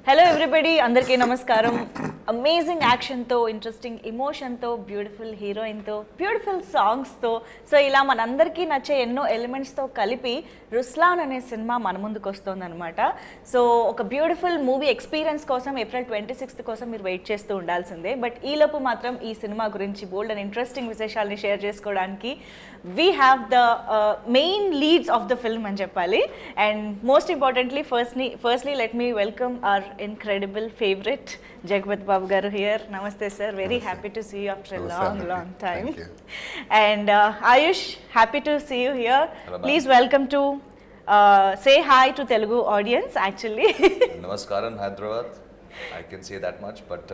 Hello everybody, అందరికీ నమస్కారం. Amazing యాక్షన్తో, ఇంట్రెస్టింగ్ ఎమోషన్తో, బ్యూటిఫుల్ హీరోయిన్తో, బ్యూటిఫుల్ సాంగ్స్తో, సో ఇలా మనందరికీ నచ్చే ఎన్నో ఎలిమెంట్స్తో కలిపి రుస్లాన్ అనే సినిమా మన ముందుకు వస్తుందన్నమాట. సో ఒక బ్యూటిఫుల్ మూవీ ఎక్స్పీరియన్స్ కోసం April 26th కోసం మీరు వెయిట్ చేస్తూ ఉండాల్సిందే. బట్ ఈలోపు మాత్రం ఈ సినిమా గురించి బోల్డ్ అండ్ ఇంట్రెస్టింగ్ విశేషాలని షేర్ చేసుకోవడానికి we have the main leads of the film అని చెప్పాలి. And most importantly firstly let me welcome our incredible favorite Jagapathi Babu garu here. Namaste sir, very happy to see you after a long time. Thank you. And Aayush, happy to see you here. Hello, please welcome to say hi to Telugu audience actually. Namaskaram Hyderabad, I can say that much, but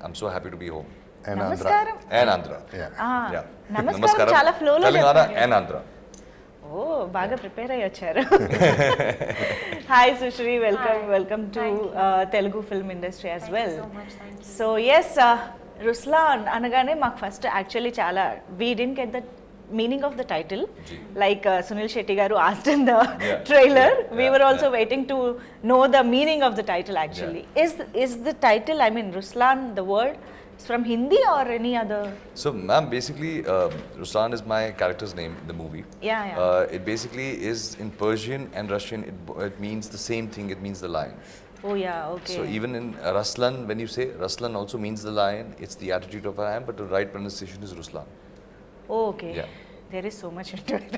I'm so happy to be home. And Namaskaram. And Andhra. Yeah. Namaskaram chala flow lo Telangana and Andhra. ఓ బాగా prepare అయ్యి వచ్చారు. Hi Sushri, welcome to Telugu film industry as well. So yes, Ruslaan అనగానే మాకు first actually చాలా we didn't get the meaning of the title, like Suniel Shetty గారు asked in the trailer. We were also waiting to know the meaning of the title actually. Is the title, I mean Ruslaan, the word is from Hindi or any other? So ma'am, basically Ruslaan is my character's name in the movie. Yeah. It basically is in Persian and Russian, it means the same thing, it means the lion. Oh yeah, okay. So even in Ruslaan, when you say Ruslaan also means the lion, it's the attitude of a lion, but the right pronunciation is Ruslaan. Oh, okay. Yeah. There is so much into it.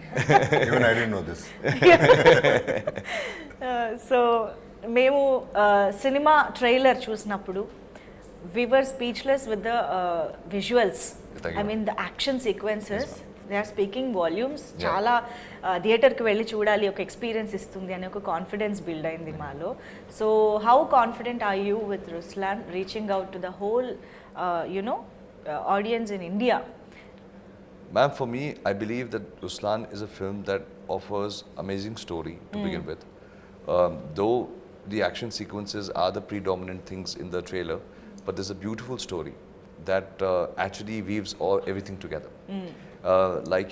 even I didn't know this. So మేము cinema trailer చూసినప్పుడు we were speechless with the visuals. I mean the action sequences, they are speaking volumes. చాలా థియేటర్కి వెళ్ళి చూడాలి, ఒక experience ఇస్తుంది అనే ఒక కాన్ఫిడెన్స్ బిల్డ్ అయింది మాలో. So how confident are you with Ruslaan reaching out to the whole audience in India? Ma'am, for me, I believe that Ruslaan is a film that offers amazing story to begin with. Though the action sequences are the predominant things in the trailer, but there's a beautiful story that actually weaves everything together. Like,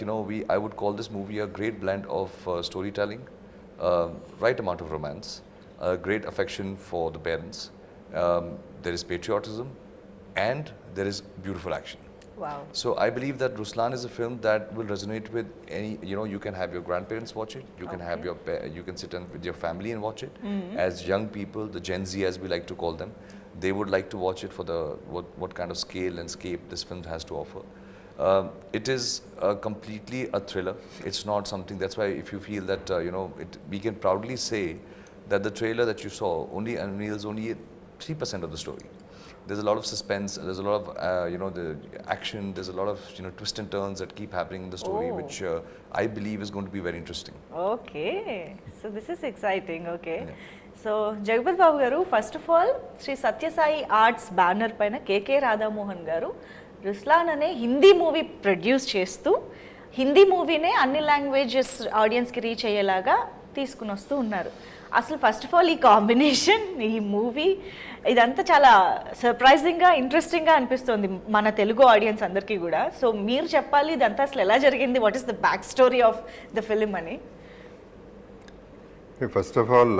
I would call this movie a great blend of storytelling, right amount of romance, great affection for the parents, there is patriotism, and there is beautiful action. Wow. So I believe that Ruslaan is a film that will resonate with any, you can have your grandparents watch it, you can have you can sit with your family and watch it. As young people, the Gen Z as we like to call them, they would like to watch it for the what kind of scale and scape this film has to offer. It is completely a thriller. It's not something, that's why if you feel that we can proudly say that the trailer that you saw only unveils only 3% of the story. There's a lot of suspense, there's a lot of the action, there's a lot of twists and turns that keep happening in the story, which I believe is going to be very interesting. Okay, so this is exciting. Okay. So Jagapathi Babu గారు, first of all Shri Sathya Sai arts banner పైన కేకే రాధామోహన్ గారు Ruslaan అనే Hindi movie produce చేస్తూ హిందీ మూవీనే అన్ని languages ఆడియన్స్కి reach అయ్యేలాగా తీసుకుని వస్తూ ఉన్నారు. అసలు ఫస్ట్ ఆఫ్ ఆల్ ఈ కాంబినేషన్, ఈ మూవీ, ఇదంతా చాలా సర్ప్రైజింగ్గా, ఇంట్రెస్టింగ్గా అనిపిస్తుంది మన తెలుగు ఆడియన్స్ అందరికీ కూడా. సో మీరు చెప్పాలి ఇదంతా అసలు ఎలా జరిగింది, what is the back story of the film అని. First of all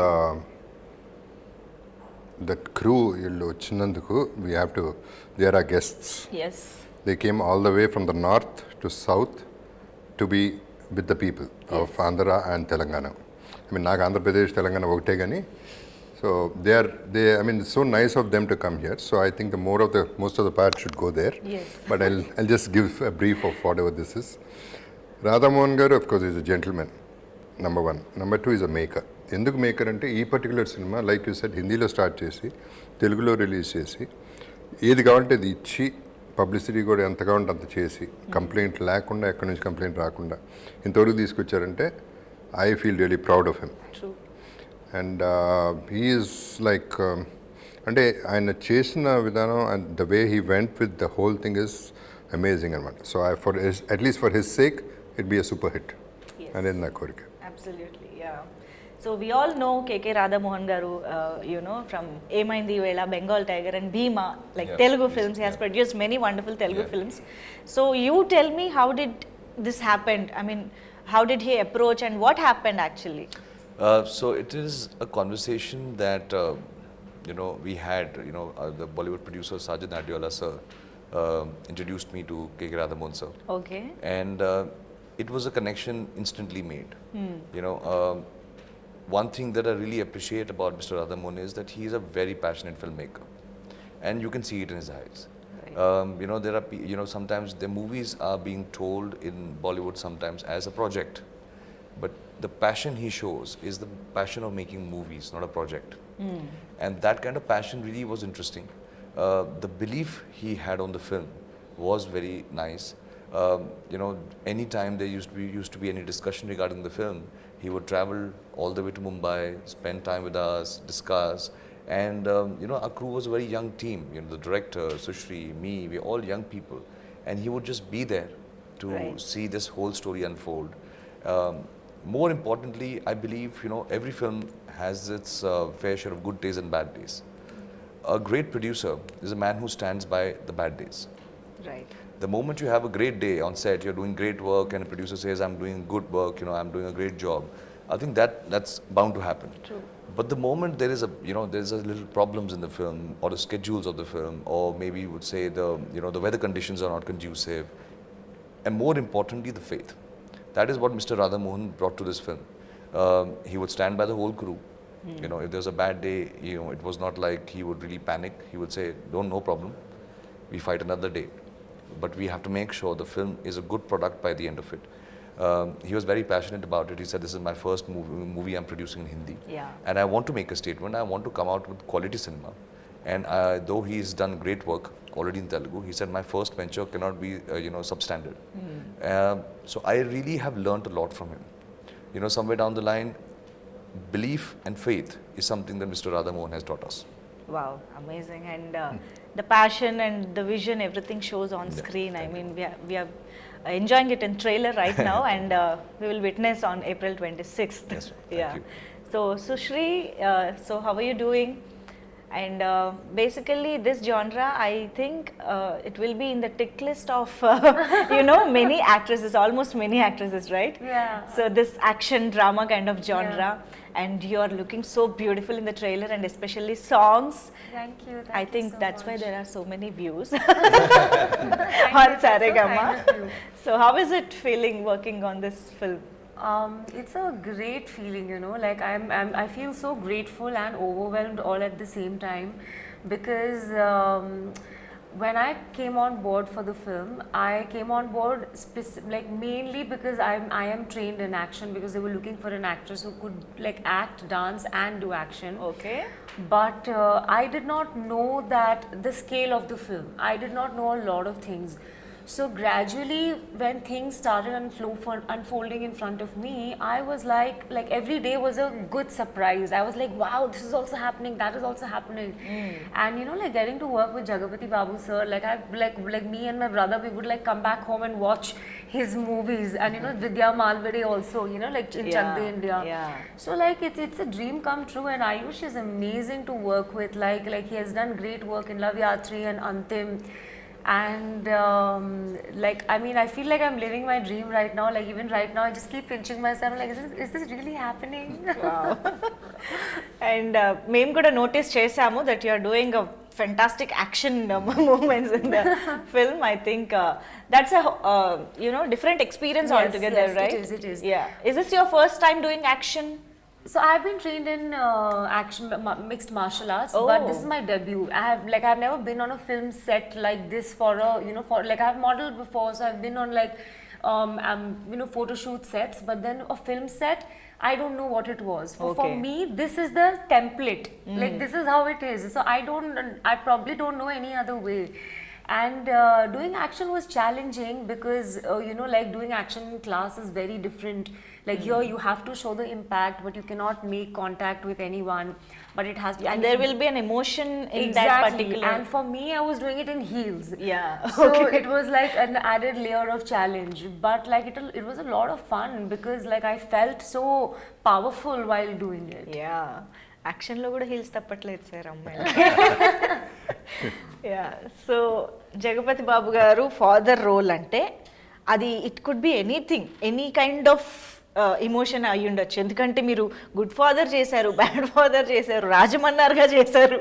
the crew వీళ్ళు వచ్చినందుకు they are our guests. Yes. They came all the way from the north to south to be with the people of Andhra and Telangana. I mean, నాకు ఆంధ్రప్రదేశ్ తెలంగాణ ఒకటే కానీ, so it's so nice of them to come here. So I think most of the part should go there. Yes. But I'll just give a brief of whatever this is. Radhamohan garu, of course, is a gentleman, number one. Number two, is a maker. ఎందుకు maker అంటే ఈ particular cinema like you said హిందీలో start చేసి తెలుగులో release చేసి ఏది కావాలంటే అది ఇచ్చి పబ్లిసిటీ కూడా ఎంత కావాలంటే అంత చేసి కంప్లైంట్ లేకుండా, ఎక్కడి నుంచి కంప్లైంట్ రాకుండా ఇంతవరకు తీసుకొచ్చారంటే I feel really proud of him. And he's like అంటే ఆయన చేసిన విధానం and the way he went with the whole thing is amazing అనమాట. So at least for his sake it be a super hit అనేది నా కోరిక. Absolutely, yeah. So we all know KK Radhamohan garu, from Emaindi Vela, Bengal Tiger and Bhima, like Telugu films. He has produced many wonderful Telugu films. So you tell me, how did this happen? I mean, how did he approach and what happened actually? So it is a conversation that we had, the Bollywood producer Sajid Nadiola sir introduced me to K.K. Radhamon sir. Okay. And it was a connection instantly made. One thing that I really appreciate about Mr. Radhamon is that he is a very passionate filmmaker, and you can see it in his eyes. There are sometimes the movies are being told in Bollywood sometimes as a project, but the passion he shows is the passion of making movies, not a project. And that kind of passion really was interesting. The belief he had on the film was very nice. Anytime there used to be any discussion regarding the film, he would travel all the way to Mumbai, spend time with us, discuss. And our crew was a very young team. The director, Sushri, me, we're all young people, and he would just be there to see this whole story unfold. More importantly, I believe every film has its fair share of good days and bad days. A great producer is a man who stands by the bad days. Right. The moment you have a great day on set, you're doing great work, and a producer says, "I'm doing good work, I'm doing a great job," I think that's bound to happen. True. But the moment there is there's a little problems in the film, or the schedules of the film, or maybe you would say the weather conditions are not conducive, and more importantly, the faith. That is what Mr. Radhamohan brought to this film. He would stand by the whole crew. If there's a bad day, it was not like he would really panic. He would say, no problem, we fight another day. But we have to make sure the film is a good product by the end of it. He was very passionate about it. He said, "This is my first movie I'm producing in Hindi. Yeah. And I want to make a statement. I want to come out with quality cinema." And though he's done great work already in Telugu, he said, "My first venture cannot be, substandard." So I really have learned a lot from him. Somewhere down the line, belief and faith is something that Mr. Radhamohan has taught us. Wow, amazing. And the passion and the vision, everything shows on screen. I mean, we are enjoying it in trailer right now, and we will witness on April 26th. Yes, thank you. So Sushri, so how are you doing? And basically this genre, I think it will be in the tick list of many actresses, almost many actresses, right? Yeah. So this action drama kind of genre, and you are looking so beautiful in the trailer, and especially songs. Thank you. I think so that's why much. there are so many views Thank on you, that's so Saregama. kind of you. So how is it feeling working on this film? It's a great feeling, like I feel so grateful and overwhelmed all at the same time, because when I came on board for the film, I came on board mainly because I am trained in action, because they were looking for an actress who could act, dance and do action. Okay. But I did not know that the scale of the film. I did not know a lot of things. So gradually, when things started unfolding in front of me, I was like every day was a good surprise. I was like, wow, this is also happening, that is also happening. And getting to work with Jagapathi Babu sir, me and my brother, we would come back home and watch his movies, and Vidya Malvade also, in Chak De India. Yeah. So it's a dream come true, and Aayush is amazing to work with. He has done great work in Love Yatri and Antim. And I feel like I'm living my dream right now. Even right now, I just keep pinching myself. Is this really happening? Wow. And మేము కూడా notice చేసాము that you are doing a fantastic action movements in the film. I think that's a different experience altogether, yes, right? It is. Yeah. Is this your first time doing action? So I've been trained in action mixed martial arts, but this is my debut. I've never been on a film set like this for I've modeled before, so I've been on photo shoot sets, but then a film set, I don't know what it was. For me, this is the template. This is how it is. So I probably don't know any other way. And doing action was challenging because doing action in class is very different. Here you have to show the impact, but you cannot make contact with anyone. But it has to, and there will be an emotion in that particular. And for me, I was doing it in heels. Yeah. So it was an added layer of challenge. But it was a lot of fun, because I felt so powerful while doing it. Yeah. Action lo kuda heels tappatలేదు sir అమ్మాయిలు. Yeah. So Jagapathi Babu garu father role ante అది it could be anything, any kind of emotion అయ్యి ఉండొచ్చు, ఎందుకంటే మీరు good father చేశారు, bad father చేశారు, రాజమన్నార్గా చేశారు.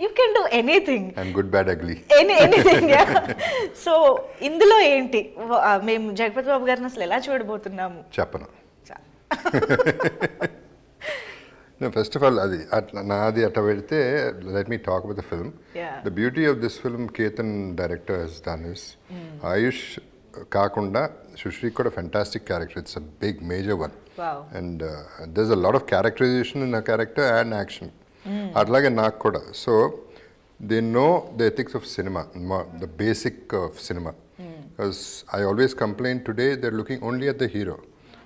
You can do anything and good bad ugly. Anything. So ఇందులో ఏంటి మేము జగపతి బాబు గారిని అసలు ఎలా చూడబోతున్నాము? చెప్పను. ఫస్ట్ ఆఫ్ ఆల్ అది అట్లా నాది అట్లా పెడితే let me talk about the film. The beauty of this film Ketan director he's done is Ayush కాకుండా సుశ్రీ కూడా fantastic character. It's a big major one. And there is a lot of characterization in a character and action. అట్లాగే నాకు కూడా. So they know the ethics of cinema, the basic of cinema. Because I always complaint today they are looking only at the hero.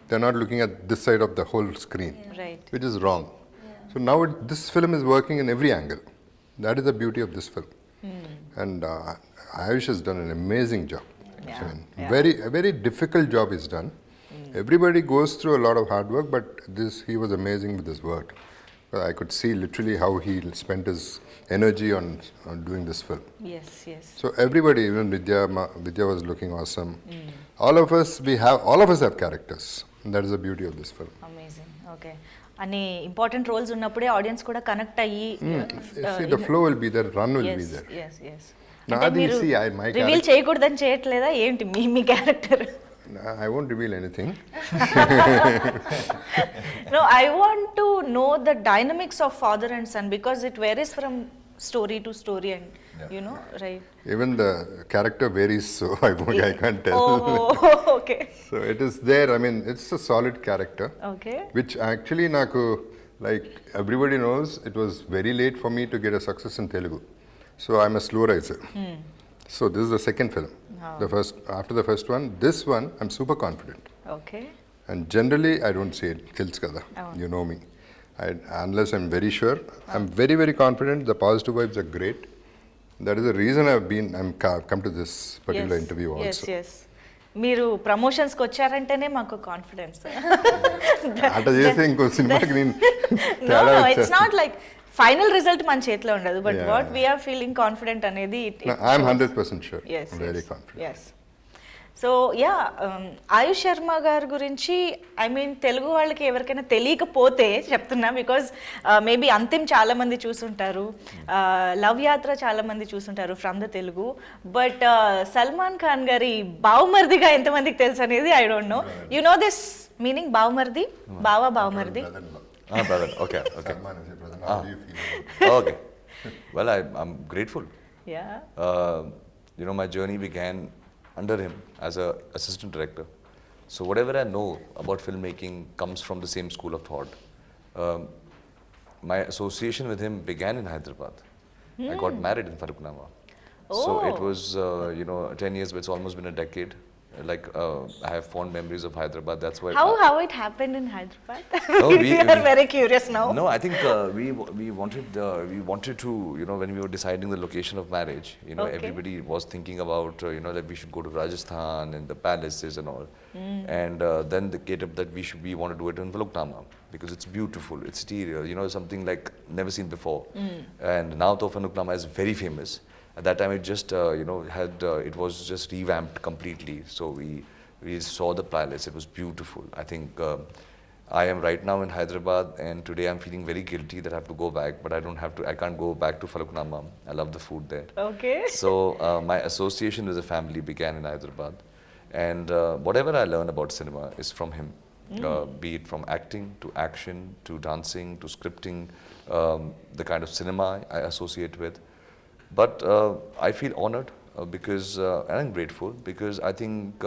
They're not looking at this side of the whole screen, right, which is wrong. So now this film is working in every angle. That is the beauty of this film. And Aayush has done an amazing job. Yeah. I mean, a very difficult job is done. Everybody goes through a lot of hard work, but he was amazing with his work. I could see literally how he spent his energy on doing this film. Yes, yes. So everybody, even Vidya was looking awesome. All of us have characters. And that is the beauty of this film. Amazing. Okay. అని important roles ఉన్నప్పుడే audience కూడా connect అయ్యి See, the flow will be there, run will be there. yes, yes. Nadi, see, my reveal character, చేయకూడదని చేయట్లేదా ఏంటి మీ character? I won't reveal anything. No, I want to know the dynamics of father and son because it varies from story to story and you know, right? Even the character varies, so I can't tell. Oh, okay. So it is there. I mean, it's a solid character. Okay. Which actually, naku, like everybody knows, it was very late for me to get a success in Telugu. So I'm a slow riser. So this is the second film. After the first one, this one, I'm super confident. Okay. And generally, I don't say it. Tells kada. You know me. Unless I'm very sure, I'm very, very confident. The positive vibes are great. That is the reason I'm come to this particular interview also. Yes. మీరు ప్రమోషన్స్కి వచ్చారంటేనే మాకు confidence. అట్లా చేస్తే ఇంకో సినిమాకి నేను it's not like final result మన చేతిలో ఉండదు, but what we're feeling confident అనేది I'm 100% sure. Very confident. Yes. So yeah, Ayush Sharma గారి గురించి ఐ మీన్ తెలుగు వాళ్ళకి ఎవరికైనా తెలియకపోతే చెప్తున్నా, బికాజ్ మేబీ అంతిమ్ చాలా మంది చూసుంటారు, లవ్ యాత్ర చాలా మంది చూసుంటారు from the Telugu, but Salman Khan గారి బావమర్దిగా ఎంతమందికి తెలుసు అనేది I don't know. You know this meaning బావమర్ది? బావమర్ది. Brother. Okay. Salman is your brother. How do you feel? Okay. Well, I'm grateful. Yeah. You know, my journey began under him as a assistant director. So whatever I know about filmmaking comes from the same school of thought. My association with him began in Hyderabad. I got married in Faruknama. So it was, 10 years, but it's almost been a decade. Like I have fond memories of Hyderabad. That's why. How it happened in Hyderabad? No, we are very curious now. No, I think we wanted to, when we were deciding the location of marriage, Okay. everybody was thinking about that we should go to Rajasthan and the palaces and all, and then they get up that we want to do it in Faluknama because it's beautiful, it's stereo, something like never seen before, and now Faluknama is very famous. At that time, it just it was just revamped completely. So we saw the palace. It was beautiful. I think I am right now in Hyderabad, and today I'm feeling very guilty that I have to go back, but I don't have to. I can't go back to Faluknama. I love the food there. Okay. So my association with the family began in Hyderabad, and whatever I learn about cinema is from him. Be it from acting to action to dancing to scripting, the kind of cinema I associate with. But I feel honored because, and I'm grateful because I think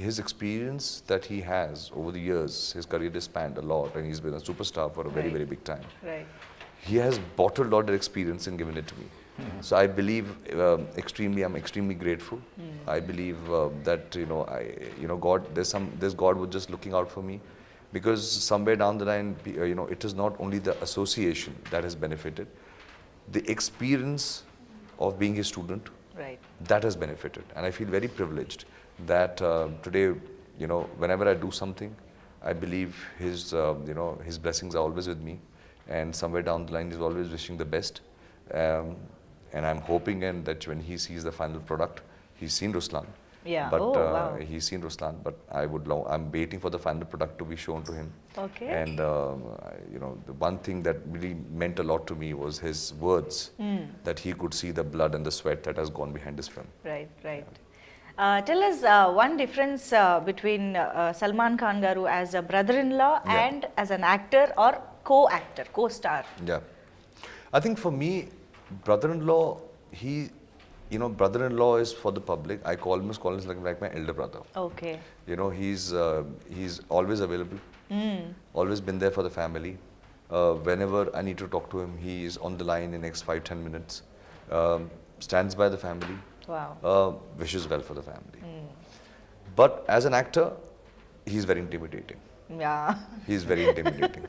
his experience that he has over the years, his career has spanned a lot, and he's been a superstar for a very, very big time. Right. He has bottled all that experience and given it to me. So I believe I'm extremely grateful. I believe that God, there's God was just looking out for me, because somewhere down the line, it is not only the association that has benefited, the experience of being his student, Right. that has benefited, and I feel very privileged that today, whenever I do something, I believe his blessings are always with me, and somewhere down the line he's always wishing the best, and I'm hoping and that when he sees the final product, he's seen Ruslaan, Yeah. But Oh, wow. he's seen Ruslan, but I'm waiting for the final product to be shown to him. Okay. And the one thing that really meant a lot to me was his words, that he could see the blood and the sweat that has gone behind this film. Right, right. Tell us one difference between Salman Khan garu as a brother-in-law Yeah. and as an actor or co-actor, co-star. Yeah. I think for me, brother-in-law, brother-in-law is for the public. I almost call him like my elder brother. Okay. He's always available, always been there for the family. Whenever I need to talk to him, he is on the line in next 5-10 minutes. Stands by the family. Wow. Wishes well for the family. But as an actor, he's very intimidating. Yeah. He's very intimidating.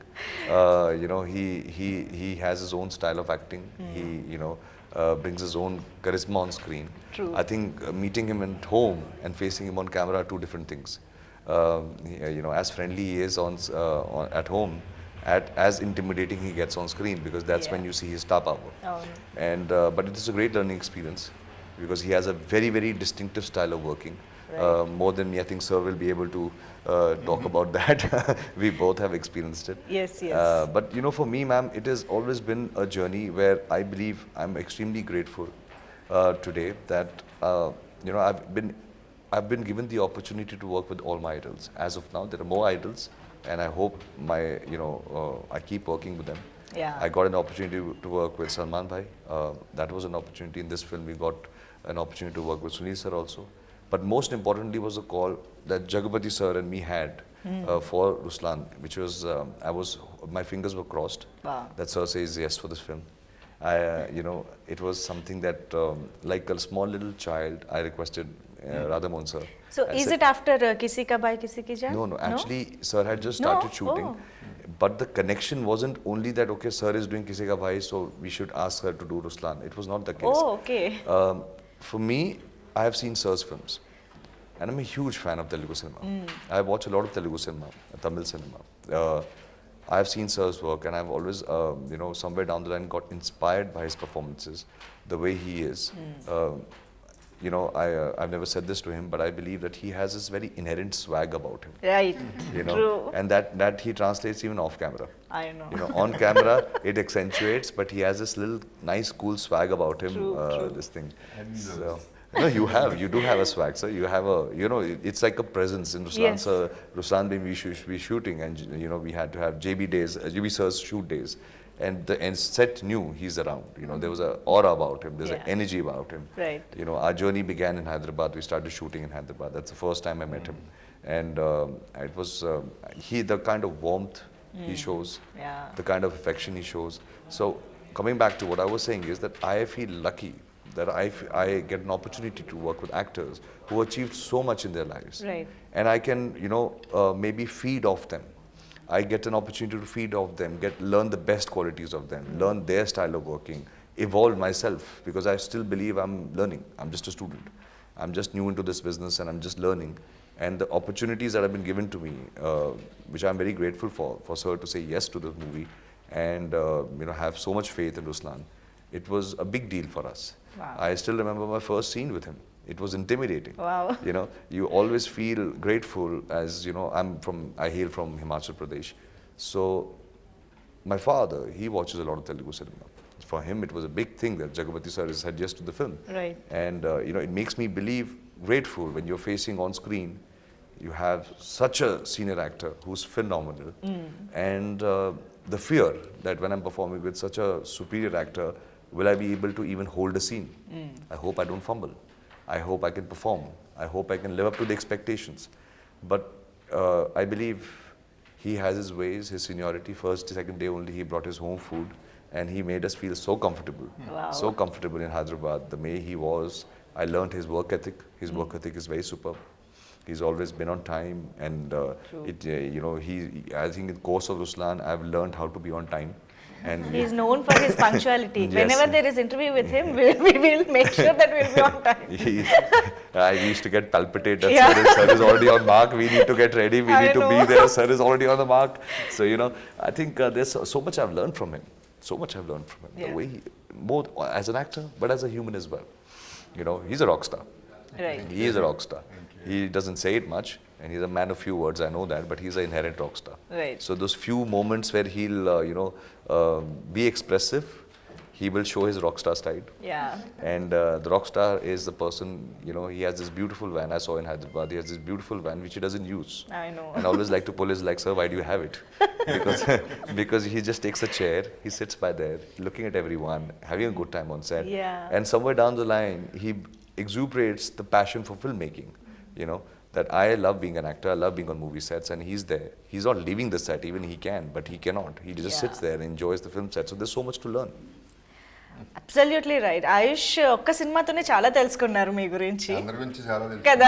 He has his own style of acting. He brings his own charisma on screen. True. I think meeting him at home and facing him on camera are two different things. As friendly he is at home, as intimidating he gets on screen, because that's when you see his star power. Oh. And but it is a great learning experience, because he has a very, very distinctive style of working. More than me, I think Sir will be able to talk about that. We both have experienced it. Yes, yes. But for me, ma'am, it has always been a journey where I believe I'm extremely grateful today that I've been given the opportunity to work with all my idols. As of now, there are more idols, and I hope I keep working with them. Yeah. I got an opportunity to work with Salman Bhai. That was an opportunity. In this film, we got an opportunity to work with Sunil Sir also. But most importantly was a call that Jagapathi Sir and me had for Ruslaan, which was, my fingers were crossed. Wow. That Sir says yes for this film. It was something that, like a small little child, I requested Radhamon Sir. So I is said, it after Kisi Ka Bhai Kisi Ki Jaan? No, actually, Sir had just started shooting. Oh. But the connection wasn't only that, okay, Sir is doing Kisi Ka Bhai, so we should ask her to do Ruslaan. It was not the case. Oh, okay. For me, I have seen Sir's films, and I'm a huge fan of Telugu cinema. I watch a lot of Telugu cinema, Tamil cinema. I have seen Sir's work, and I've always, somewhere down the line got inspired by his performances, the way he is. I've never said this to him, but I believe that he has this very inherent swag about him. Right. True. And that he translates even off camera. I know. On camera it accentuates, but he has this little nice, cool swag about him. True. This thing. So, no, you do have a swag, sir. You have it's like a presence in Ruslaan. Yes. Sir, Ruslaan being we shooting, and we had to have JB days, JB Sir's shoot days, and set knew he's around. There was an aura about him. There's an energy about him. Right. Our journey began in Hyderabad. We started shooting in Hyderabad. That's the first time I met him, and it was the kind of warmth he shows, the kind of affection he shows. So coming back to what I was saying is that I feel lucky that I get an opportunity to work with actors who achieved so much in their lives. Right. And I can, maybe feed off them. I get an opportunity to feed off them, learn the best qualities of them, learn their style of working, evolve myself, because I still believe I'm learning. I'm just a student. I'm just new into this business, and I'm just learning. And the opportunities that have been given to me, which I'm very grateful for Sir to say yes to this movie, and have so much faith in Ruslaan. It was a big deal for us. Wow. I still remember my first scene with him. It was intimidating. Wow. You always feel grateful, as I hail from Himachal Pradesh. So my father, he watches a lot of Telugu cinema. For him, it was a big thing that Jagapathi Sir said yes to the film. Right. And it makes me grateful when you're facing on screen, you have such a senior actor who's phenomenal, and the fear that when I'm performing with such a superior actor, will I be able to even hold a scene? I hope I don't fumble. I hope I can perform. I hope I can live up to the expectations. But I believe he has his ways, his seniority. First, second day only, he brought his home food, and he made us feel so comfortable. Wow. So comfortable in Hyderabad. The way he was, I learned his work ethic. His work ethic is very superb. He's always been on time, and I think in the course of Ruslaan, I've learned how to be on time. And He's known for his punctuality. Yes. Whenever there is interview with him, we will make sure that we'll be on time. I used to get palpitated. Yeah. Sir is already on mark. We need to get ready. We need to know. be there. Sir is already on the mark. So, I think there's so much I've learned from him. So much I've learned from him. Yeah. The way both as an actor, but as a human as well. He's a rock star. Right. He is a rock star. He doesn't say it much, and he's a man of few words. I know that, but he's an inherent rock star. Right. So those few moments where he'll, be expressive, he will show his rock star side. Yeah. And the rock star is the person, he has this beautiful van. I saw in Hyderabad, he has this beautiful van which he doesn't use. I know. And I always like to pull his leg, sir, why do you have it? Because he just takes a chair, he sits by there, looking at everyone, having a good time on set. Yeah. And somewhere down the line, he exuberates the passion for filmmaking, that I love being an actor, I love being on movie sets, and he's there. He's not leaving the set, even he can, but he cannot. He just Yeah. sits there and enjoys the film set. So there's so much to learn. Absolutely right. Ayush ఒక్క సినిమాతోనే చాలా తెలుసుకున్నారు మీ గురించి అందరి గురించి చాలా తెలుసు. కదా.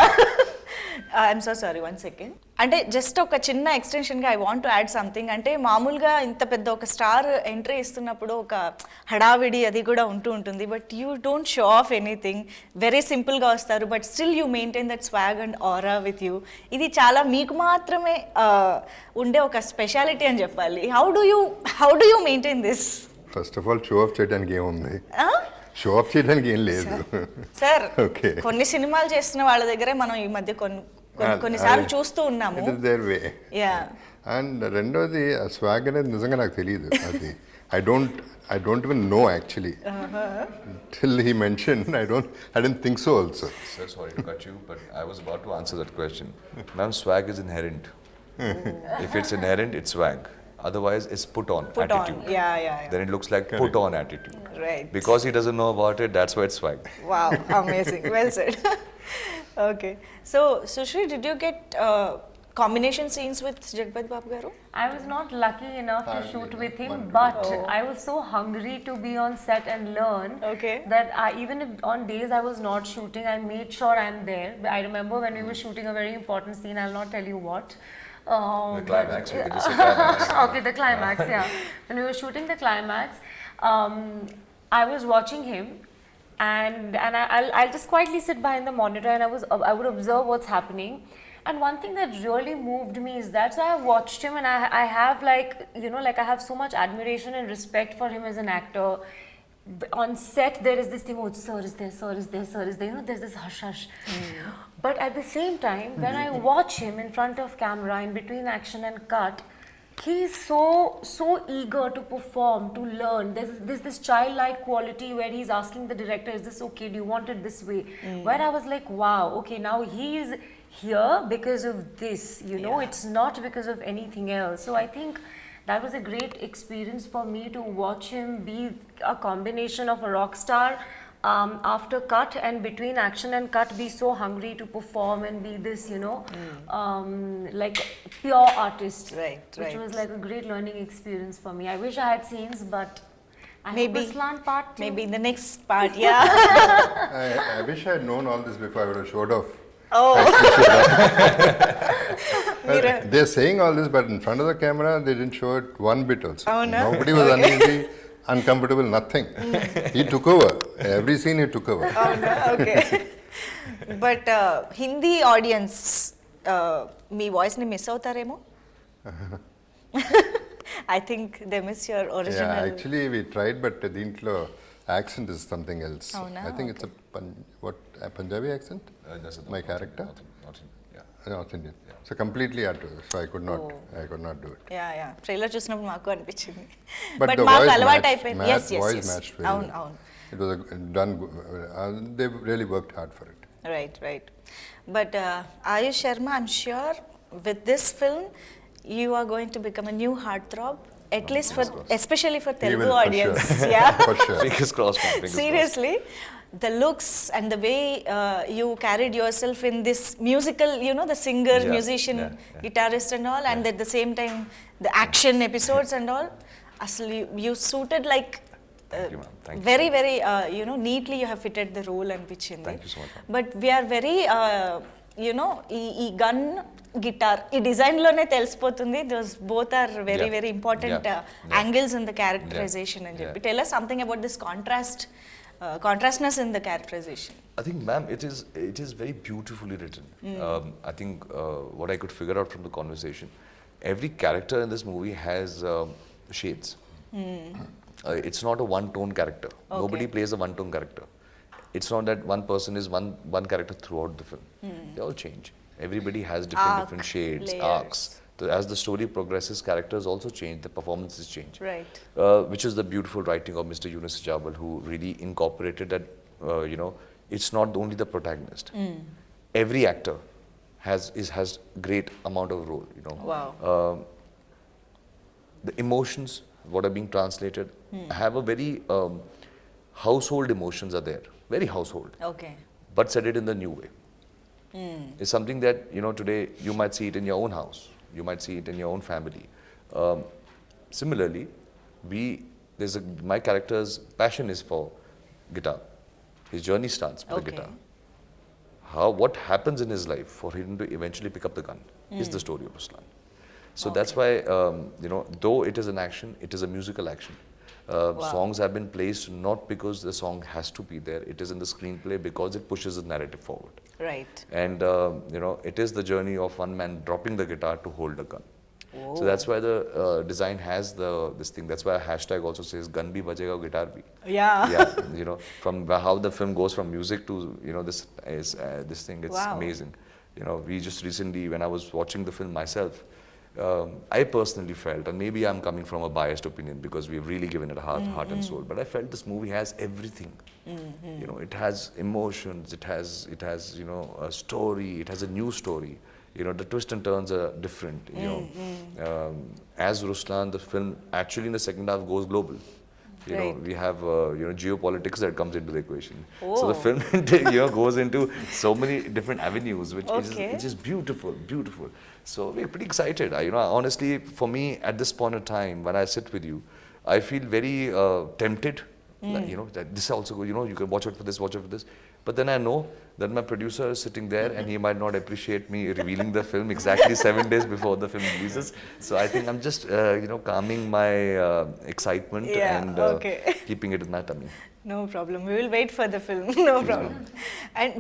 I'm so sorry, 1 second. అంటే జస్ట్ ఒక చిన్న ఎక్స్టెన్షన్గా I want to add something. అంటే మామూలుగా ఇంత పెద్ద ఒక స్టార్ ఎంట్రీ ఇస్తున్నప్పుడు ఒక హడావిడి అది కూడా ఉంటూ ఉంటుంది. But you don't show off anything, very సింపుల్గా వస్తారు. But still you maintain that swag and aura with you. ఇది చాలా మీకు మాత్రమే ఉండే ఒక స్పెషాలిటీ అని చెప్పాలి. How do you maintain this? First of all show off చేయడానికి ఏముంది, షో ఆఫ్ చేయడానికి ఏం లేదు. సార్ ఓకే, కొన్ని సినిమాలు చేస్తున్న వాళ్ళ దగ్గరే మనం ఈ మధ్య కొన్నిసార్లు చూస్తూ ఉన్నాము. It is there way. Yeah. And రెండోది ఆ స్వాగ్ అనేది నిజంగా నాకు తెలియదు. అది I don't even know actually till he mention. I didn't think so also. Sir, sorry to cut you, but I was about to answer that question. Ma'am, swag is inherent. If it's inherent, it's swag. Otherwise, it's put on attitude. Yeah. Then it looks like put on attitude. Right. Because he doesn't know about it, that's why it's swag. Wow, amazing. Well said. Okay. So, Sushri, did you get combination scenes with Jagapathi Babu garu? I was not lucky enough to shoot with him, but I was so hungry to be on set and learn Okay. that even if on days I was not shooting, I made sure I'm there. I remember when we were shooting a very important scene, I'll not tell you what. The climax, we can just say climax. Okay, the climax, yeah. When we were shooting the climax, I was watching him, and I'll just quietly sit behind the monitor, and I would observe what's happening. And one thing that really moved me is that, so I watched him, and I have I have so much admiration and respect for him as an actor. On set, there is this thing, oh, sir is there, sir is there, sir is there. There's this hush hush. But at the same time, when I watch him in front of camera, in between action and cut, he's so eager to perform, to learn. There's this childlike quality where he's asking the director, is this okay? Do you want it this way? Where I was like, wow, okay, now he's here because of this, it's not because of anything else. So I think that was a great experience for me to watch him be a combination of a rock star, after cut and between action and cut, be so hungry to perform and be this, like pure artist. Which was like a great learning experience for me. I wish I had scenes, but I hope Ruslaan part 2. Maybe in the next part, yeah. I wish I had known all this before I would have showed off. Oh. They're saying all this, but in front of the camera, they didn't show it one bit also. Oh, no? Nobody was uneasy, uncomfortable, nothing. He took over. Every scene he took over. Oh, no? Okay. But Hindi audience, మీ వాయిస్ని miss అవుతారేమో. I think they miss your original. Yeah, actually we tried, but దీంట్లో accent is something else. Oh, no? I think it's a Punjabi accent? My character? North Indian. So completely so I could not do it. Yeah. Trailer చూసినప్పుడు మాకు అనిపించింది. But but the మాకు voice అలవాటు matched, అయిపోయింది. voice matched very అవును. It was done good. They really worked hard for it. Right. But Aayush Sharma, I'm sure with this film, you are going to become a new heartthrob, at least especially for Telugu will, for audience. sure. Yeah. For sure. Fingers crossed, man. Fingers Seriously, the looks and the way you carried yourself in this musical, the singer, musician, guitarist and all, and at the same time the action episodes and all, actually you suited like Thank you, ma'am. Thank you. very neatly you have fitted the role అనిపించింది. Thank you so much. But we are very ఈ gun guitar ఈ design లోనే తెలిసిపోతుంది. Those both are very important angles in the characterisation అని చెప్పి. Tell us something about this contrastness in the characterization. I think, ma'am, it is very beautifully written. I think what I could figure out from the conversation, every character in this movie has shades. It's not a one-tone character. Okay. Nobody plays a one-tone character. It's not that one person is one character throughout the film. They all change. Everybody has different shades, layers. arcs. As the story progresses, characters also change, the performances change. Right. Which is the beautiful writing of Mr. Yunus Jabal, who really incorporated that, it's not only the protagonist. Every actor has great amount of role, Wow. the emotions, what are being translated, have a very household emotions are there, very household, Okay. but said it in the new way. It's something that, today you might see it in your own house, you might see it in your own family. Similarly, my character's passion is for guitar. His journey starts with the Okay. guitar. What happens in his life for him to eventually pick up the gun is the story of Ruslaan. So that's why, though it is an action, it is a musical action. Songs have been placed not because the song has to be there, it is in the screenplay because it pushes the narrative forward. Right. And, it is the journey of one man dropping the guitar to hold a gun. So that's why the design has this thing. That's why a hashtag also says gun bhi bajega, guitar bhi. Yeah. Yeah, from how the film goes from music to this thing. It's Wow. amazing. We just recently, when I was watching the film myself, I personally felt, and maybe I'm coming from a biased opinion because we've really given it a heart and soul, but I felt this movie has everything. It has emotions, it has a story, it has a new story. The twists and turns are different. As Ruslaan, the film actually in the second half goes global. Right. We have geopolitics that comes into the equation. Oh. So the film goes into so many different avenues, which Okay. is just beautiful. So we're pretty excited. Honestly, for me at this point of time, when I sit with you, I feel very tempted. That this also, you can watch out for this. But then I know that my producer is sitting there and he might not appreciate me revealing the film exactly 7 days before the film releases. So I think I'm just, calming my excitement Yeah, and okay. keeping it in my tummy. No problem. We will wait for the film. No problem.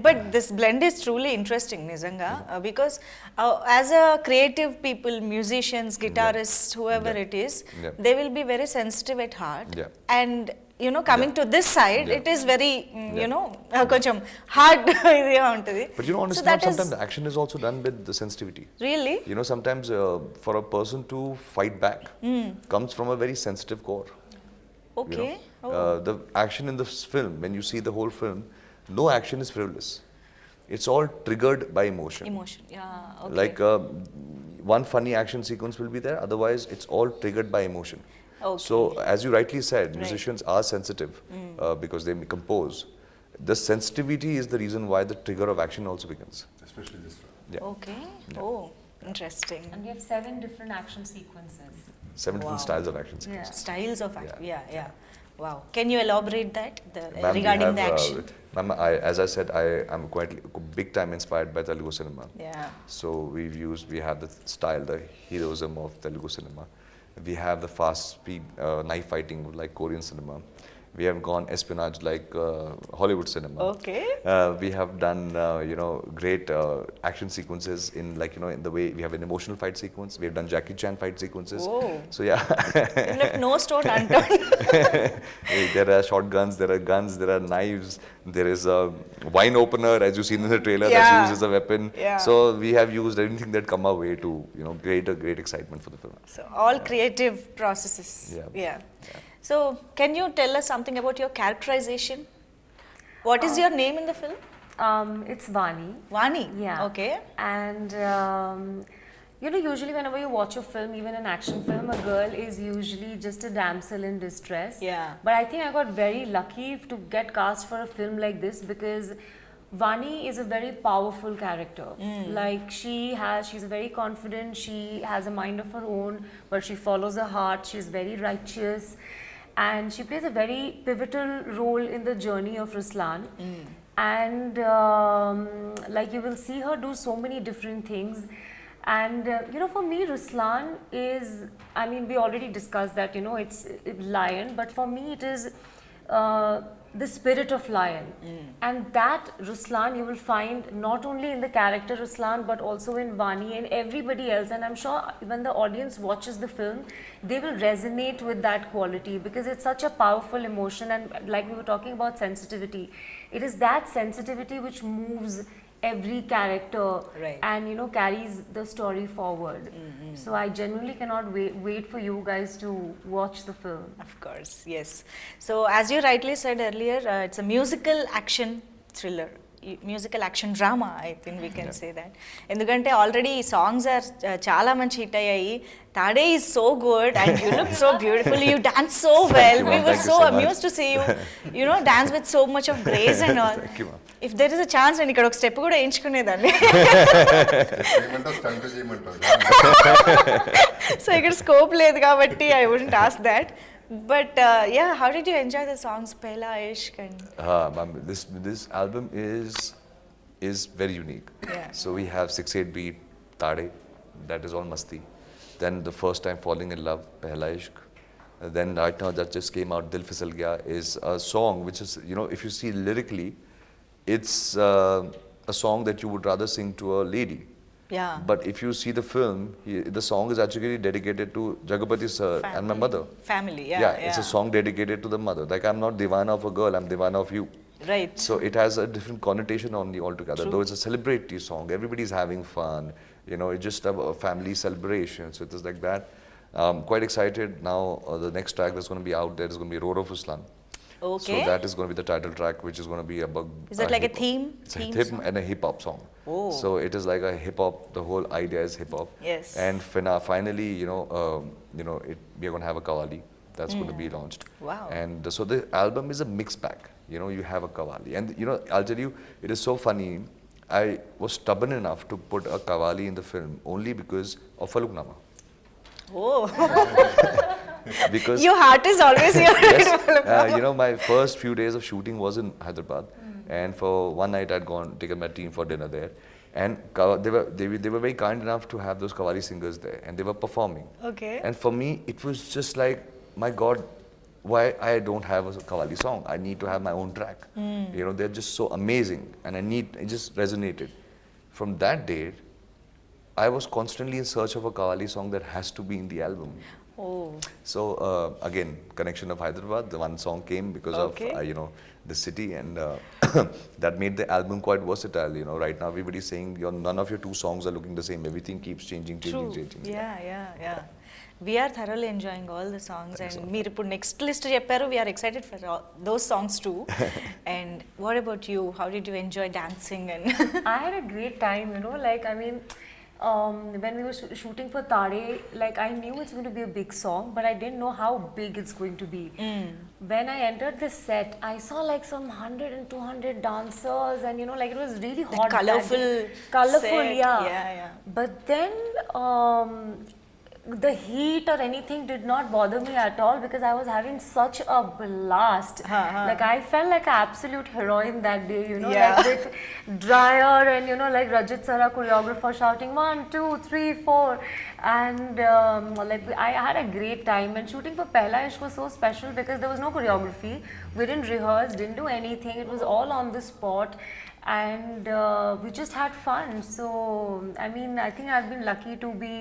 But this blend is truly interesting, Nizanga, because as a creative people, musicians, guitarists, whoever it is, Yeah. they will be very sensitive at heart. Yeah. And coming to this side, Yeah. it is very, koncham hard. But honestly, so that sometimes is the action is also done with the sensitivity. really Sometimes for a person to fight back comes from a very sensitive core. okay. The action in this film, when you see the whole film, no action is frivolous. It's all triggered by emotion. Emotion. Yeah. Okay. Like one funny action sequence will be there, otherwise it's all triggered by emotion. Okay. So as you rightly said, musicians are sensitive because they compose. The sensitivity is the reason why the trigger of action also begins. Especially this one. Yeah. Okay. Oh, interesting. And we have 7 different action sequences. 7 different Wow. styles of action sequences. Styles of action. Yeah. Wow. Can you elaborate that Ma'am, we regarding have, the action? Ma'am, as I said, I am quite big time inspired by Telugu cinema. Yeah. So we have the style, the heroism of Telugu cinema. We have the fast speed knife fighting like Korean cinema. We have gone espionage like Hollywood cinema. Okay. We have done, great action sequences in in the way we have an emotional fight sequence. We have done Jackie Chan fight sequences. Oh. So yeah. You left no stone unturned. There are shotguns, there are guns, there are knives, there is a wine opener as you seen in the trailer Yeah. that's used as a weapon. Yeah. So we have used anything that come our way to create a great excitement for the film. So all creative processes. Yeah. So can you tell us something about your characterization? What is your name in the film? It's Vani. Vani. Yeah. Okay. And usually whenever you watch a film, even an action film, a girl is usually just a damsel in distress. Yeah. But I think I got very lucky to get cast for a film like this because Vani is a very powerful character. Like she's very confident, she has a mind of her own, but she follows her heart, she's very righteous. And she plays a very pivotal role in the journey of Ruslaan. And like you will see her do so many different things. And for me, Ruslaan is, we already discussed that, it's lion, but for me it is the spirit of lion. And that Ruslan you will find not only in the character Ruslan but also in Vani and everybody else. And I'm sure when the audience watches the film, they will resonate with that quality because it's such a powerful emotion. And like we were talking about sensitivity, it is that sensitivity which moves every character, Right. and carries the story forward. So I genuinely cannot wait for you guys to watch the film. Of course, yes. So as you rightly said earlier, it's a musical action thriller. Musical action drama, I think we can say that. ఎందుకంటే already songs are చాలా మంచి hit అయ్యాయి. తాడే is so good and you look so beautiful, you dance so well, we were so amused to see you dance with so much of grace and all. If there is a chance నేను ఇక్కడ ఒక step కూడా ఎంచుకునేదాన్ని. So ఇక్కడ scope లేదు కాబట్టి I wouldn't ask that. But yeah, how did you enjoy the songs, Pehla Ishq? And This album is very unique. Yeah. So we have 6/8 beat Tade, that is all masti. Then the first time falling in love, Pehla Ishq. Then right now that just came out, Dil Fisal Gaya, is a song which is, if you see lyrically, it's a song that you would rather sing to a lady. yeah, But if you see the film, the song is actually dedicated to Jagapathi sir and my mother. family, It's a song dedicated to the mother. Like, I'm not divana of a girl, I'm divana of you. right. So it has a different connotation on the altogether. Though it's a celebratory song, everybody's having fun. It's just a family celebration. So it is like that. Quite excited now. The next track that's going to be out there is going to be Roar of Ruslaan. Okay. So that is going to be the title track, which is going to be about. Is that like a theme? It's Theme a hip song? and a hip hop song. Oh. So it is like a hip hop. The whole idea is hip hop. Yes. And finally, we are going to have a Qawwali that's going to be launched. Wow. And so the album is a mixed bag. You have a Qawwali, and I'll tell you, it is so funny. I was stubborn enough to put a Qawwali in the film only because of Faluknama. Oh. Because Your heart is always here. yes, my first few days of shooting was in Hyderabad, and for one night I'd taken my team for dinner there, and they were very kind enough to have those Qawwali singers there, and they were performing. Okay. And for me, it was just like, my God, why I don't have a Qawwali song? I need to have my own track. They're just so amazing, and it just resonated. From that date, I was constantly in search of a Qawwali song that has to be in the album. Oh. So again, connection of Hyderabad, the one song came because Okay. of the city, and that made the album quite versatile. Right now everybody's saying none of your two songs are looking the same. Everything keeps changing. Yeah. We are thoroughly enjoying all the songs, and మీరు ఇప్పుడు next list చెప్పారు. We are excited for those songs too. And what about you? How did you enjoy dancing? And I had a great time, when we were shooting for Tade, like I knew it's going to be a big song, but I didn't know how big it's going to be. When I entered the set, I saw like some 100 and 200 dancers, and like it was really hot. that colourful day. Colorful, set. yeah. But then the heat or anything did not bother me at all because I was having such a blast. Like I felt like an absolute heroine that day, Yeah. like with dryer and like Rajat Sara choreographer shouting 1, 2, 3, 4, and like I had a great time. And shooting for Pehla Ishq was so special because there was no choreography. We didn't rehearse, didn't do anything. It was all on the spot. And we just had fun. So I think I've been lucky to be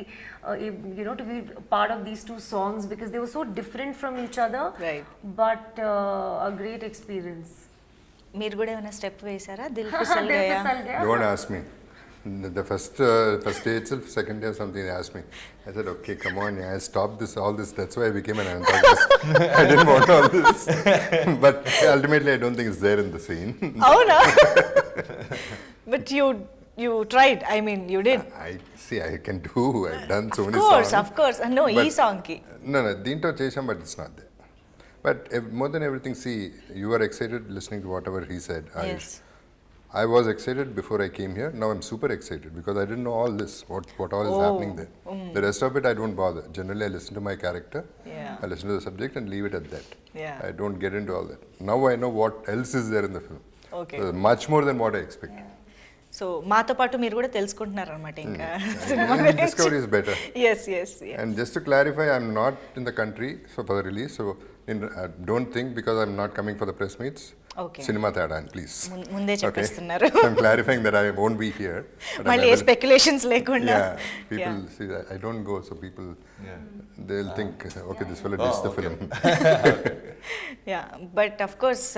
to be part of these two songs because they were so different from each other. Right. But a great experience. మీరు కూడా ఏమైనా step వేసారా? Dil Fisal Dil గయా. Fisal Gaya. Don't ask me. The first day itself, second day or something, they asked me. I said, okay, come on, yeah, I stopped all this. That's why I became an antagonist. I didn't want all this. But ultimately, I don't think it's there in the scene. అవునా? But you tried. I mean, you did. I can do. I've done so many songs. Of course. No, But- ఈ song కి. No, దీంట్లో చేసాం, but it's not there. But more than everything, see, you were excited listening to whatever he said, Aayush. Yes. I was excited before I came here. Now I'm super excited because I didn't know all this, what all is happening there. The rest of it, I don't bother. Generally, I listen to my character, Yeah. I listen to the subject and leave it at that. Yeah. I don't get into all that. Now I know what else is there in the film. Okay. So much more than what I expected. So మాతో పాటు మీరు కూడా తెలుసుకుంటున్నారు అనమాట ఇంకా Discovery is better. Yes And just to clarify, I'm not in the country for the release. So Don't think because I'm not coming for the press meets. Okay. Cinema tada, please. ముందే చెప్పేస్తున్నారు. So I'm clarifying that I won't be here. but I'm మళ్ళీ ఏ available. Speculations లేకుండా. Yeah, people see that I don't go, so people they'll think, okay, this fellow did the film. Yeah but of course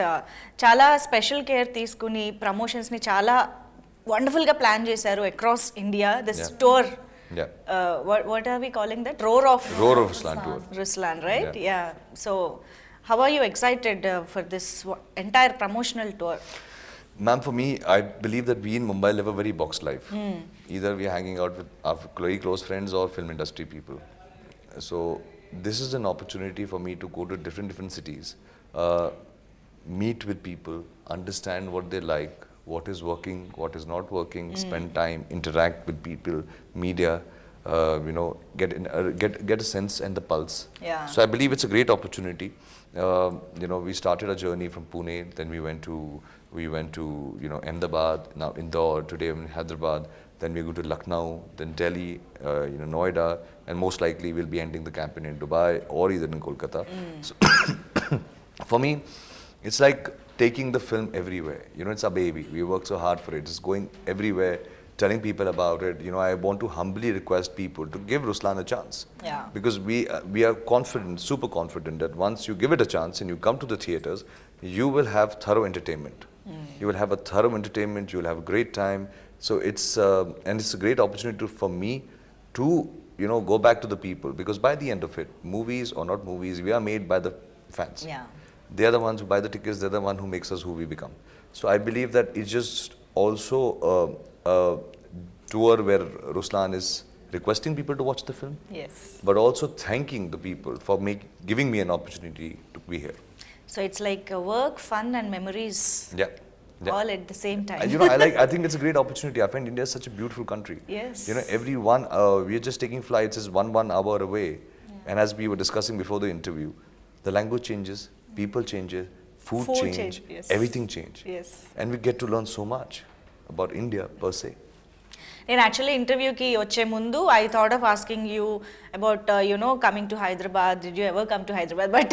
చాలా special care తీసుకుని ప్రమోషన్స్ని చాలా వండర్ఫుల్గా plan చేశారు across India this tour. Yeah. What are we calling that? Roar of Ruslaan tour. Ruslaan, right? Yeah. So, how are you excited for this entire promotional tour? Ma'am, for me, I believe that we in Mumbai live a very boxed life. Either we are hanging out with our very close friends or film industry people. So, this is an opportunity for me to go to different cities, meet with people, understand what they like, what is working, what is not working, spend time, interact with people, media, get a sense and the pulse. Yeah. So I believe it's a great opportunity. We started a journey from Pune, then we went to Ahmedabad, now Indore, today in Hyderabad, then we go to Lucknow, then Delhi, Noida, and most likely we'll be ending the campaign in Dubai or either in Kolkata. So for me, it's like taking the film everywhere. It's a baby. We work so hard for it. It's going everywhere, telling people about it. I want to humbly request people to give Ruslaan a chance. Yeah. Because we are confident, super confident that once you give it a chance and you come to the theaters, you will have thorough entertainment. You will have a thorough entertainment. You will have a great time. So it's a great opportunity for me to go back to the people, because by the end of it, movies or not movies, we are made by the fans. Yeah. They are the ones who buy the tickets. They're the one who makes us who we become. So I believe that it's just also a tour where Ruslaan is requesting people to watch the film, Yes. but also thanking the people for giving me an opportunity to be here. So it's like work, fun, and memories Yeah. Yeah. all at the same time. I think it's a great opportunity. I find India is such a beautiful country. Yes. Everyone, we are just taking flights is one hour away. And as we were discussing before the interview, the language changes, people changes, food change, yes. everything change. Yes. And we get to learn so much about India per se. నేను actually ఇంటర్వ్యూకి వచ్చే ముందు I thought of asking you about coming to Hyderabad. Did you ever come to Hyderabad? But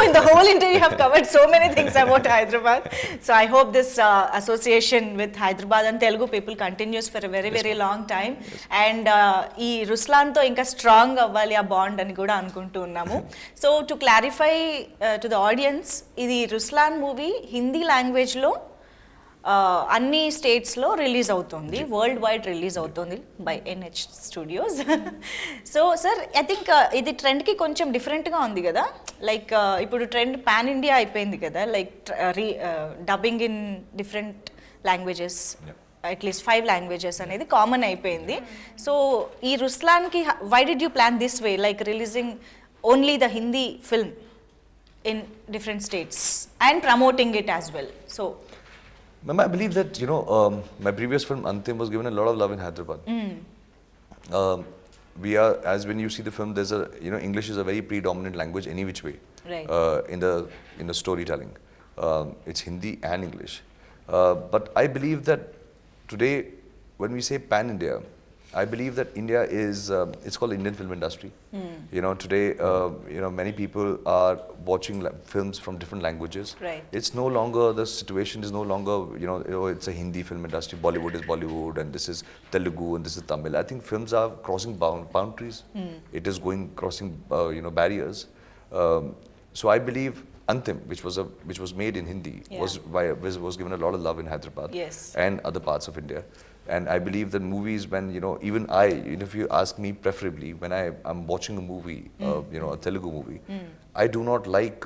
in the whole interview have covered so many things about Hyderabad. So I hope this association with Hyderabad and Telugu people continuous for a very very long time. And ఈ రుస్లాన్తో ఇంకా strong అవ్వాలి ఆ bond అని కూడా అనుకుంటూ ఉన్నాము. So to clarify to the audience, ఇది Ruslaan movie Hindi లాంగ్వేజ్లో అన్ని స్టేట్స్లో రిలీజ్ అవుతుంది, వరల్డ్ వైడ్ రిలీజ్ అవుతుంది by NH studios. So sir, I think ఇది ట్రెండ్కి కొంచెం డిఫరెంట్గా ఉంది కదా. లైక్ ఇప్పుడు ట్రెండ్ పాన్ ఇండియా అయిపోయింది కదా, like dubbing in different languages, at least 5 languages అనేది కామన్ అయిపోయింది. సో ఈ రుస్లాన్కి why did you plan this way, like releasing only the Hindi film in different states and promoting it as well? So Ma'am, I believe that, my previous film, Antim, was given a lot of love in Hyderabad. We are, as when you see the film, there's English is a very predominant language any which way. Right. In the storytelling. It's Hindi and English. But I believe that today, when we say pan-India, I believe that India is, it's called the Indian film industry. Today, many people are watching films from different languages. Right. It's no longer, the situation is no longer, it's a Hindi film industry, Bollywood is Bollywood, and this is Telugu, and this is Tamil. I think films are crossing boundaries. It is crossing, barriers. So I believe Antim, which was made in Hindi, was given a lot of love in Hyderabad. Yes. And other parts of India. And I believe that movies, when, even if you ask me preferably, when I'm watching a movie, a Telugu movie, I do not like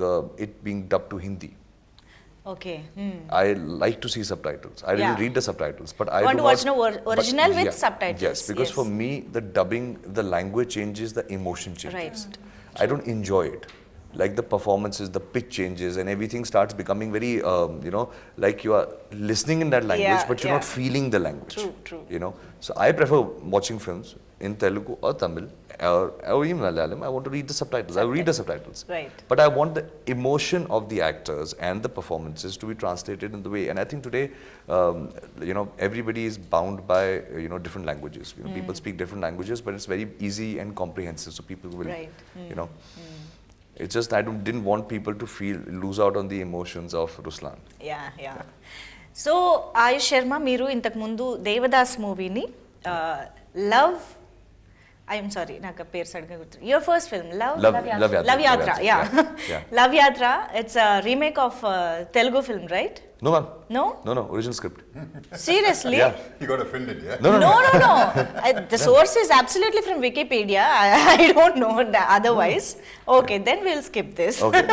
it being dubbed to Hindi. Okay. I like to see subtitles. I really read the subtitles, but I want do to watch not, original with subtitles. Yes, because for me, the dubbing, the language changes, the emotion changes. Right. I don't enjoy it. Like the performances, the pitch changes, and everything starts becoming very, like you are listening in that language, but you're not feeling the language. True. So I prefer watching films in Telugu or Tamil or even Malayalam. I want to read the subtitles. I read the subtitles. Right. But I want the emotion of the actors and the performances to be translated in the way. And I think today, everybody is bound by, different languages. People speak different languages, but it's very easy and comprehensive. So people will, It's just I didn't want people to lose out on the emotions of Ruslaan. Yeah so Ayush Sharma మీరు ఇంతకు ముందు దేవదాస్ మూవీని love I'm sorry నాకు పేరు సడన్గా గుర్తు your first film love యాత్ర yeah love యాత్ర it's remake of Telugu film right No, ma'am. No? No, original script. Seriously? Yeah. You got offended, yeah? No. The source is absolutely from Wikipedia. I don't know otherwise. Okay, then we'll skip this. Okay.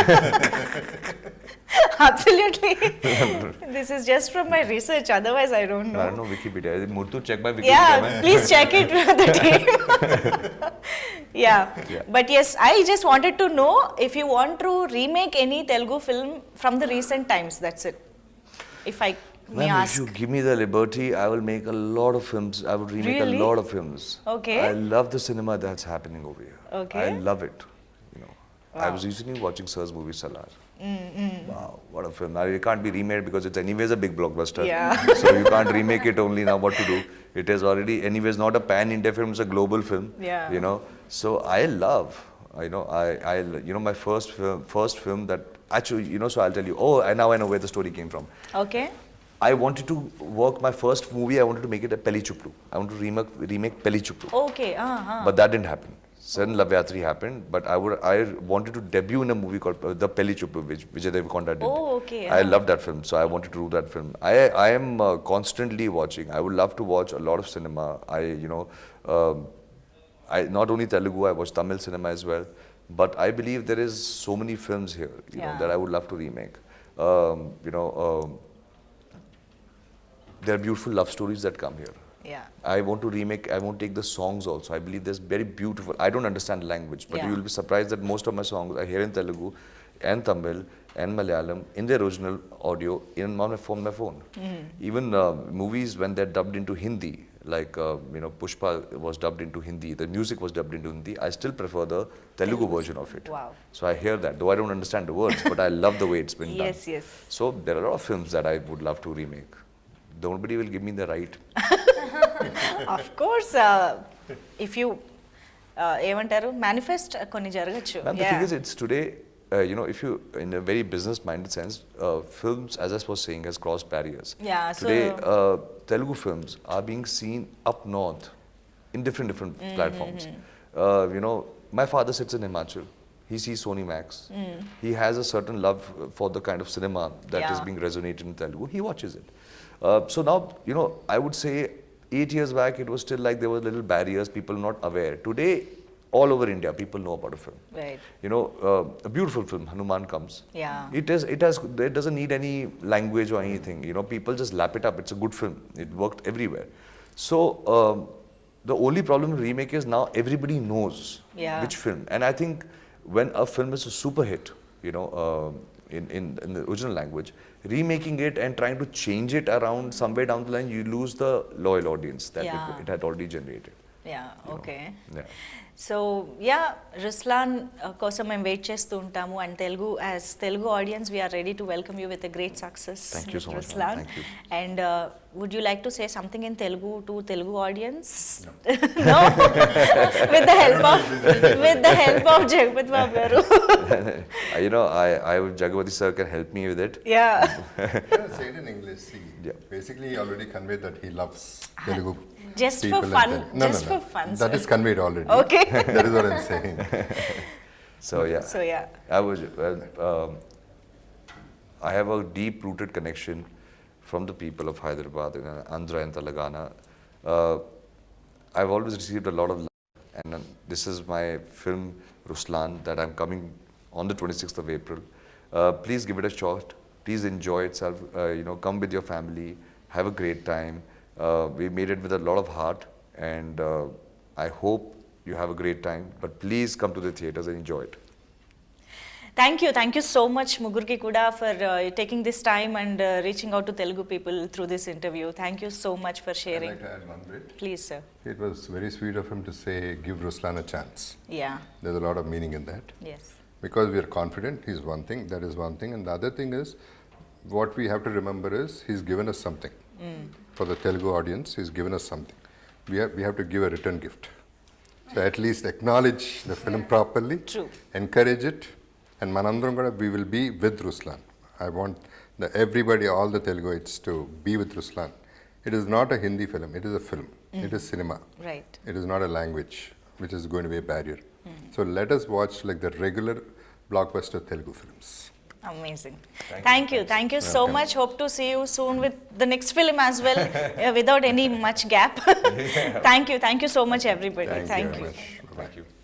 Absolutely. This is just from my research. Otherwise, I don't know. I don't know Wikipedia. Murthu, check my Wikipedia. Yeah, please check it with the team. Yeah. But yes, I just wanted to know if you want to remake any Telugu film from the recent times. That's it. If I may Ma'am, ask. if you give me the liberty, I will make a lot of films. I would remake Really? a lot of films. Okay. I love the cinema that's happening over here. Okay. I love it. You know, I was recently watching Sir's movie Salar. Wow, what a film! Now it can't be remade because it's anyways a big blockbuster. Yeah. So you can't remake it only now. What to do? It is already anyways not a pan-India film; it's a global film. Yeah. You know, so I love. My first film that actually, so I'll tell you. Oh, and now I know where the story came from. Okay. I wanted to work my first movie. I wanted to make it a Peli Chuplu. I want to remake Peli Chuplu. Okay. But that didn't happen. Then Lavyatri happened. But I wanted to debut in a movie called The Peli Chuplu, which Vijay Deverakonda did. Oh, okay. I love that film, so I wanted to do that film. I am constantly watching. I would love to watch a lot of cinema. I not only Telugu, I watch Tamil cinema as well. But I believe there is so many films here, that I would love to remake. There are beautiful love stories that come here. Yeah. I want to remake, I want to take the songs also. I believe there's very beautiful, I don't understand language, but Yeah. you will be surprised that most of my songs are here in Telugu and Tamil and Malayalam in their original audio from my phone. Even movies when they're dubbed into Hindi, like Pushpa was dubbed into Hindi, the music was dubbed into Hindi, I still prefer the Telugu version of it. Wow. So I hear that, though I don't understand the words, but I love the way it's been done. Yes. So there are a lot of films that I would love to remake. Nobody will give me the right. Of course, if you ఏమంటారు manifest కొన్ని జరగచ్చు. Ma'am, the thing is, it's today, if you, in a very business-minded sense, films, as I was saying, has crossed barriers. Yeah, Today, Telugu films are being seen up north in different platforms. My father sits in Himachal. He sees Sony Max. He has a certain love for the kind of cinema that is being resonated in Telugu. He watches it. So now, I would say 8 years back, it was still like there were little barriers, people not aware. Today, all over India, people know about a film. Right. A beautiful film, Hanuman comes. Yeah. It doesn't need any language or anything. People just lap it up. It's a good film. It worked everywhere. So the only problem with remake is now everybody knows which film. And I think when a film is a super hit, in the original language, remaking it and trying to change it around somewhere down the line, you lose the loyal audience that it had already generated. Yeah, okay. Yeah. So Ruslaan కోసం మేము wait చేస్తూ ఉంటాము and Telugu audience we're ready to welcome you with great success Ruslaan and would you like to say something in Telugu to Telugu audience no with the help of Jagapathi Babu గారు I Jagapathi sir can help me with it. Say it in English. Basically he already conveyed that he loves Telugu. Just for fun. No. For fun. That is conveyed already. Okay. That is what I'm saying. So yeah. I have a deep-rooted connection from the people of Hyderabad, Andhra and Telangana. I've always received a lot of love, and this is my film Ruslaan that I'm coming on the 26th of April. Please give it a shot. Please enjoy itself. Come with your family. Have a great time. We made it with a lot of heart, and I hope you have a great time. But please come to the theaters and enjoy it. Thank you so much Mugurki Kuda for taking this time and reaching out to Telugu people through this interview. Thank you so much for sharing. I'd like to add one bit. Please, sir. It was very sweet of him to say, give Ruslaan a chance. Yeah. There's a lot of meaning in that. Yes. Because we are confident, he's one thing, that is one thing. And the other thing is, what we have to remember is, he's given us something. For the Telugu audience, he's given us something. We have to give a return gift. So at least acknowledge the film properly. True. Encourage it. And manandram kuda we will be with Ruslaan. I want everybody, all the Teluguites to be with Ruslaan. It is not a Hindi film, it is a film. It is cinema. Right. It is not a language, which is going to be a barrier. So let us watch like the regular blockbuster Telugu films. Amazing. Thank you so much. Hope to see you soon with the next film as well, without any much gap. Thank you so much everybody. Thank you very you. much. Bye-bye. Thank you.